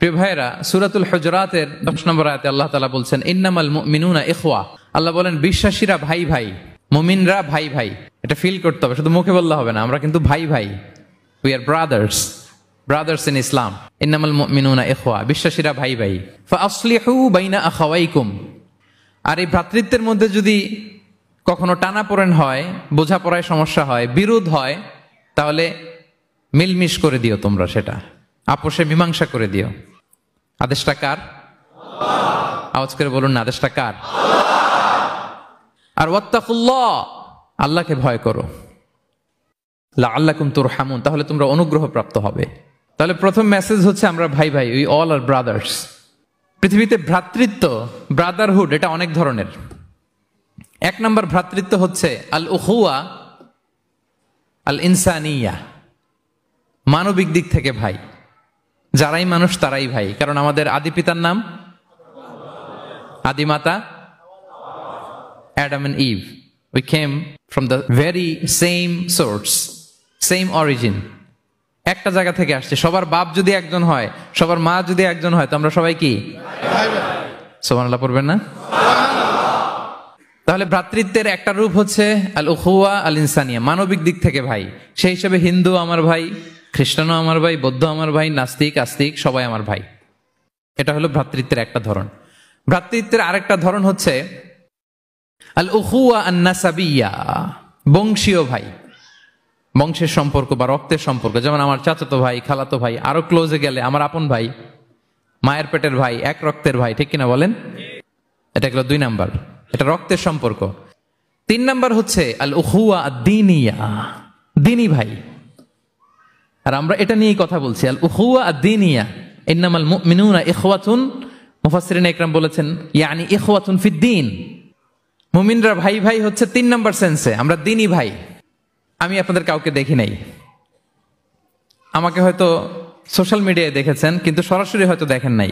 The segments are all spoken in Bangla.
প্রিয় ভাইরা, সূরাতুল হুজুরাতের 10 নম্বর আয়াতে আল্লাহ তাআলা বলছেন ইন্নামাল মুমিনুনা ইখওয়া। আল্লাহ বলেন বিশ্বাসীরা ভাই ভাই, মুমিনরা ভাই ভাই। এটা ফিল করতে হবে, শুধু মুখে বললে হবে না। আমরা কিন্তু ভাই ভাই, উই আর ব্রাদার্স ইন ইসলাম। ইন্নামাল মুমিনুনা ইখওয়া, বিশ্বাসীরা ভাই ভাই। ফাআসলিহু বাইনা আখাওয়াইকুম। আর এই ভ্রাতৃত্বের মধ্যে যদি কখনো টানাপোড়েন হয়, বোঝাপড়ায় সমস্যা হয়, বিরোধ হয়, তাহলে মিলমিশ করে দিও তোমরা, সেটা আপোষে মীমাংসা করে দিও। আদেশটা কার? আওয়াজ করে বলুন না, আদেশটা কার? আর ওয়াত্তাকুল্লাহ, আল্লাহকে ভয় করো। লাআল্লাকুম তুরহামুন, তাহলে তোমরা অনুগ্রহ প্রাপ্ত হবে। তাহলে প্রথম মেসেজ হচ্ছে আমরা ভাই ভাই, উই অল আর ব্রাদার্স। পৃথিবীতে ভ্রাতৃত্ব, ব্রাদারহুড, এটা অনেক ধরনের। এক নম্বর ভ্রাতৃত্ব হচ্ছে আল উখুয়া আল ইনসানিয়া, মানবিক দিক থেকে ভাই। যারাই মানুষ তারাই ভাই, কারণ আমাদের আদি পিতার নাম, আদিমাতা Adam and Eve. We came from the very same source, same origin. একটা জায়গা থেকে আসছে। সবার বাপ যদি একজন হয়, সবার মা যদি একজন হয়, তো আমরা সবাই কি? সুবহানাল্লাহ পড়বেন না? তাহলে ভ্রাতৃত্বের একটা রূপ হচ্ছে আল উখুয়া আল ইনসানিয়া, মানবিক দিক থেকে ভাই। সেই হিসেবে হিন্দু আমার ভাই, খ্রিস্টানও আমার ভাই, বৌদ্ধ আমার ভাই, নাস্তিক আস্তিক সবাই আমার ভাই। এটা হলো ভ্রাতৃত্বের একটা ধরন। ভ্রাতৃত্বের আরেকটা ধরন হচ্ছে আল উখুয়া আন নাসাবিয়া, বংশীয় ভাই, বংশের সম্পর্ক বা রক্তের সম্পর্ক। যেমন আমার চাচাতো ভাই, খালাতো ভাই, আরো ক্লোজে গেলে আমার আপন ভাই, মায়ের পেটের ভাই, এক রক্তের ভাই, ঠিক কিনা বলেন? এটা গেল 2 নাম্বার, এটা রক্তের সম্পর্ক। 3 নাম্বার হচ্ছে আল উখুয়া আদ-দীনিয়া, দ্বীনি ভাই। আর আমরা এটা নিয়েই কথা বলছি, আল উখুয়া আদ-দীনিয়া। ইন্নামাল মুমিনুনা ইখওয়াতুন, মুফাসসিরিন ইকরাম বলেছেন ইয়ানি ইখওয়াতুন ফিদ-দীন। মুমিনরা ভাই ভাই হচ্ছে 3 নাম্বার সেন্সে, আমরা দ্বীনি ভাই। আমি আপনাদের কাউকে দেখি নাই, আমাকে হয়তো সোশ্যাল মিডিয়ায় দেখেছেন, কিন্তু সরাসরি হয়তো দেখেন নাই।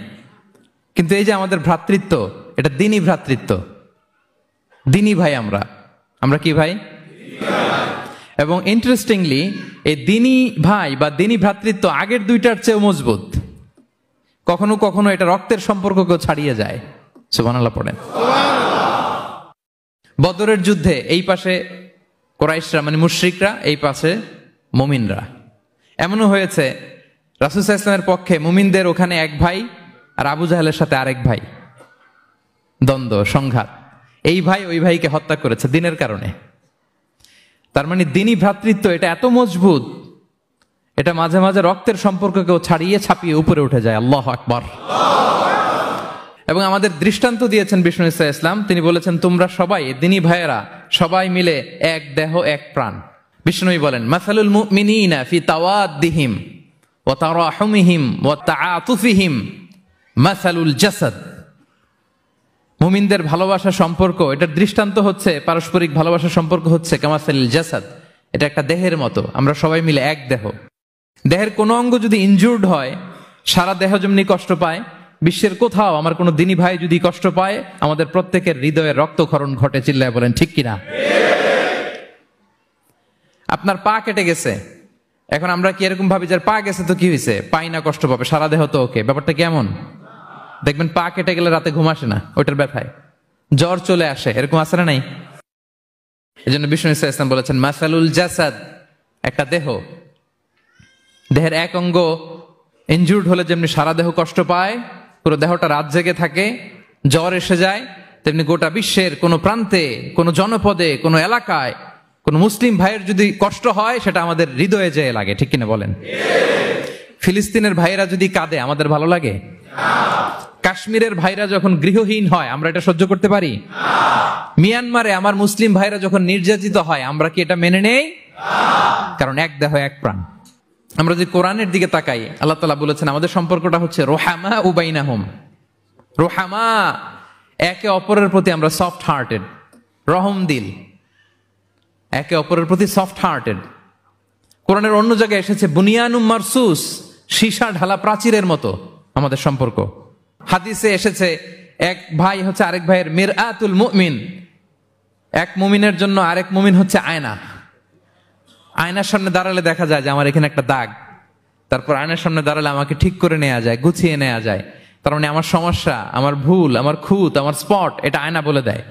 কিন্তু এই যে আমাদের ভ্রাতৃত্ব, এটা দ্বীনি ভ্রাতৃত্ব, দ্বীনি ভাই। আমরা কি ভাই? এবং ইন্টারেস্টিংলি এই দ্বীনি ভাই বা দ্বীনি ভ্রাতৃত্ব আগের 2টার চেয়েও মজবুত। কখনো কখনো এটা রক্তের সম্পর্ককেও ছাড়িয়ে যায়। সুবহানাল্লাহ পড়েন। বদরের যুদ্ধে এই পাশে কুরাইশরা মানে মুশরিকরা, এই পাশে মুমিনরা। এমনও হয়েছে রাসূল সাল্লাল্লাহু আলাইহি ওয়াসাল্লামের পক্ষে মুমিনদের ওখানে এক ভাই, আর আবু জাহেলের সাথে আরেক ভাই, দ্বন্দ্ব সংঘাত। এই ভাই ওই ভাইকে হত্যা করেছে দ্বীনের কারণে। তার মানে দ্বীনি ভ্রাতৃত্ব এটা এত মজবুত, এটা মাঝে মাঝে রক্তের সম্পর্ককেও ছাড়িয়ে ছাপিয়ে উপরে উঠে যায়। আল্লাহু আকবার। এবং আমাদের দৃষ্টান্ত দিয়েছেন বিষ্ণু ইসা ইসলাম। তিনি বলেছেন তোমরা সবাই দ্বীনি ভাইয়েরা, সবাই মিলে এক দেহ এক প্রাণ। বিষ্ণুই বলেন মাসালুল মুমিনিনা ফি তাওয়াদ্দিহিম ওয়া তারাহুমিহিম ওয়া তাআতুফিহিম মাসালুল জাসাদ। মুমিনদের ভালোবাসা সম্পর্ক, এটার দৃষ্টান্ত হচ্ছে, পারস্পরিক ভালোবাসা সম্পর্ক হচ্ছে কামাসালিল জাসাদ, এটা একটা দেহের মতো। আমরা সবাই মিলে এক দেহ। দেহের কোনো অঙ্গ যদি ইনজুর্ড হয়, সারা দেহ যেমনি কষ্ট পায়, বিশ্বের কোথাও আমার কোনো দ্বীনি ভাই যদি কষ্ট পায়, আমাদের প্রত্যেকের হৃদয়ে রক্তক্ষরণ ঘটে। চিল্লায় বলেন ঠিক কিনা? আপনার পা কেটে গেছে, এখন আমরা কি এরকম ভাবি যে পা গেছে তো কি হয়েছে, পাই না, কষ্ট পাবে, সারা দেহ তো ওকে। ব্যাপারটা কেমন? দেখবেন পা কেটে গেলে রাতে ঘুম আসে না, ওইটার ব্যথায় জ্বর চলে আসে, এরকম আসে না নাই? এই জন্য বিষ্ণু ইসলাম বলেছেন মাসালুল জাসাদ, একটা দেহ, দেহের এক অঙ্গ ইনজুর্ড হলে যেমনি সারা দেহ কষ্ট পায়, পুরো দেহটা রাত জেগে থাকে, জ্বর এসে যায়, তেমনি গোটা বিশ্বের কোনো প্রান্তে, কোনো জনপদে, কোনো এলাকায় কোনো মুসলিম ভাইয়ের যদি কষ্ট হয়, সেটা আমাদের হৃদয়ে যেয়ে লাগে। ঠিক কিনা বলেন? ফিলিস্তিনের ভাইরা যদি কাঁদে, আমাদের ভালো লাগে? কাশ্মীরের ভাইরা যখন গৃহহীন হয়, আমরা এটা সহ্য করতে পারি? মিয়ানমারে আমার মুসলিম ভাইরা যখন নির্যাতিত হয়, আমরা কি এটা মেনে নেই? কারণ এক দেহ এক প্রাণ। আমরা যদি কোরআনের দিকে তাকাই, আল্লাহ তাআলা বলেছেন আমাদের সম্পর্কটা হচ্ছে রোহামা ও বাইনাহুম। রোহামা, একে অপরের প্রতি আমরা সফট হার্টেড, রহম দিল, একে অপরের প্রতি সফট হার্টেড। কোরআনের অন্য জায়গায় এসেছে বুনিয়ানুম মারসুস, সীসা ঢালা প্রাচীরের মতো আমাদের সম্পর্ক। হাদিসে এসেছে এক ভাই হচ্ছে আরেক ভাইয়ের মিরআতুল মুমিন, এক মুমিনের জন্য আরেক মুমিন হচ্ছে আয়না। আয়নার সামনে দাঁড়ালে দেখা যায় যে আমার এখানে একটা দাগ, তারপর আয়নার সামনে দাঁড়ালে আমাকে ঠিক করে নেওয়া যায়, গুছিয়ে নেওয়া যায়। তার মানে আমার সমস্যা, আমার ভুল, আমার খুঁত, আমার স্পট, এটা আয়না বলে দেয়।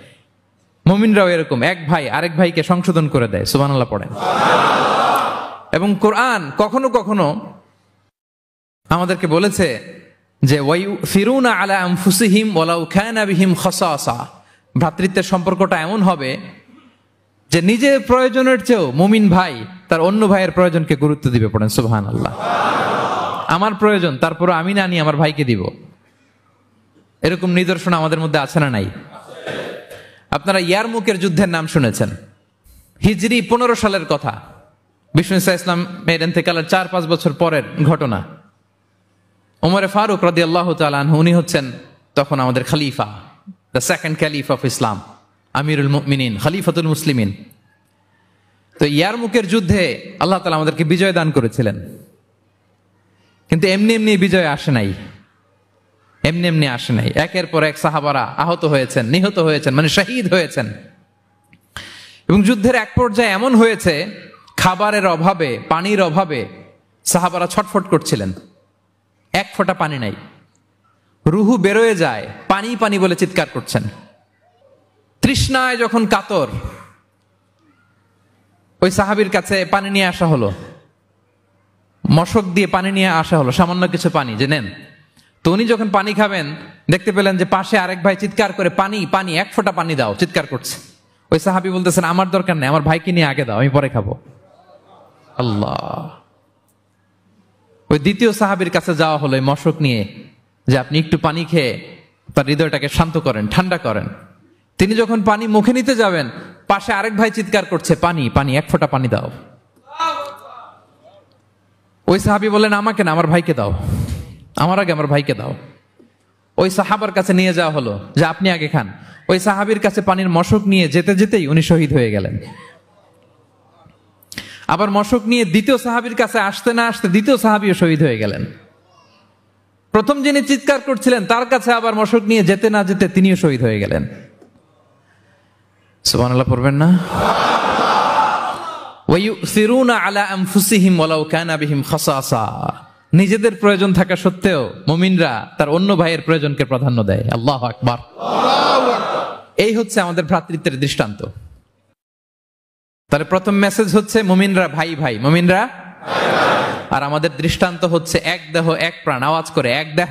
মুমিনরাও এরকম, এক ভাই আরেক ভাইকে সংশোধন করে দেয়। সুবহানাল্লাহ পড়েন। এবং কোরআন কখনো কখনো আমাদেরকে বলেছে যে ওয়ায়ুফিরুনা আলা আনফুসিহিম ওয়ালাউ কানা বিহিম খাসাসা, ভ্রাতৃত্বের সম্পর্কটা এমন হবে যে নিজের প্রয়োজনের চেয়েও মুমিন ভাই তার অন্য ভাইয়ের প্রয়োজনকে গুরুত্ব দিবে। পড়েন সুবহানাল্লাহ। আমার প্রয়োজন, তারপর আমি না নিয়ে আমার ভাইকে দিব। এরকম নিদর্শন আমাদের মধ্যে আছে না নাই? আপনারা ইয়ারমুকের যুদ্ধের নাম শুনেছেন, হিজরি 15 সালের কথা। বিষ্ণু ইসলাম এর ইন্তেকালের 4-5 বছর পরের ঘটনা। ওমরে ফারুক রাদিয়াল্লাহু তাআলা আনহু, উনি হচ্ছেন তখন আমাদের খলিফা, the second caliph of Islam, আমিরুল মুমিনিন, খলিফাতুল মুসলিমিন। তো ইয়ারমুকের যুদ্ধে আল্লাহ তাআলা আমাদেরকে বিজয় দান করেছিলেন। কিন্তু এমনি এমনি বিজয় আসে নাই, এমনি এমনি আসে নাই। একের পর এক সাহাবারা আহত হয়েছেন, নিহত হয়েছেন, মানে শহীদ হয়েছেন। এবং যুদ্ধের এক পর্যায়ে এমন হয়েছে, খাবারের অভাবে, পানির অভাবে সাহাবারা ছটফট করছিলেন। এক ফোঁটা পানি নাই, রুহু বেরোয় যায়, পানি পানি বলে চিৎকার করছেন। তৃষ্ণায় যখন কাতর, ওই সাহাবীর কাছে পানি নিয়ে আসা হলো, মশক দিয়ে পানি নিয়ে আসা হলো, সামান্য কিছু পানি, যে নেন। তো উনি যখন পানি খাবেন, দেখতে পেলেন যে পাশে আরেক ভাই চিৎকার করে পানি পানি, এক ফোঁটা পানি দাও, চিৎকার করছে। ওই সাহাবী বলতেছেন, আমার দরকার নেই, আমার ভাইকে নিয়ে আগে দাও, আমি পরে খাবো। আল্লাহ। ওই দ্বিতীয় সাহাবীর কাছে যাওয়া হলো এই মশক নিয়ে, যে আপনি একটু পানি খেয়ে তার হৃদয়টাকে শান্ত করেন, ঠান্ডা করেন। তিনি যখন পানি মুখে নিতে যাবেন, পাশে আরেক ভাই চিৎকার করছে, পানি পানি, এক ফোঁটা পানি দাও। ওই সাহাবী বললেন, আমাকে না, আমার ভাইকে দাও, আমার আগে আমার ভাইকে দাও। ওই সাহাবার কাছে নিয়ে যাওয়া হলো যে আপনি আগে খান। ওই সাহাবীর কাছে পানির মশক নিয়ে যেতে যেতেই উনি শহীদ হয়ে গেলেন। আবার মশক নিয়ে দ্বিতীয় সাহাবীর কাছে আসতে না আসতে দ্বিতীয় সাহাবীও শহীদ হয়ে গেলেন। প্রথম যিনি চিৎকার করছিলেন তার কাছে আবার মশক নিয়ে যেতে না যেতে তিনিও শহীদ হয়ে গেলেন। সুবহানাল্লাহ পড়বেন না? ওয়ায়ুসিরুনা আলা আনফুসিহিম ওয়ালাউ কানা বিহিম খাসাসা, নিজেদের প্রয়োজন থাকা সত্ত্বেও মুমিনরা তার অন্য ভাইয়ের প্রয়োজনকে প্রাধান্য দেয়। আল্লাহু আকবার। এই হচ্ছে আমাদের ভ্রাতৃত্বের দৃষ্টান্ত। তাহলে প্রথম মেসেজ হচ্ছে মুমিনরা ভাই ভাই, মুমিনরা। আর আমাদের দৃষ্টান্ত হচ্ছে এক দেহ এক প্রাণ। আওয়াজ করে, এক দেহ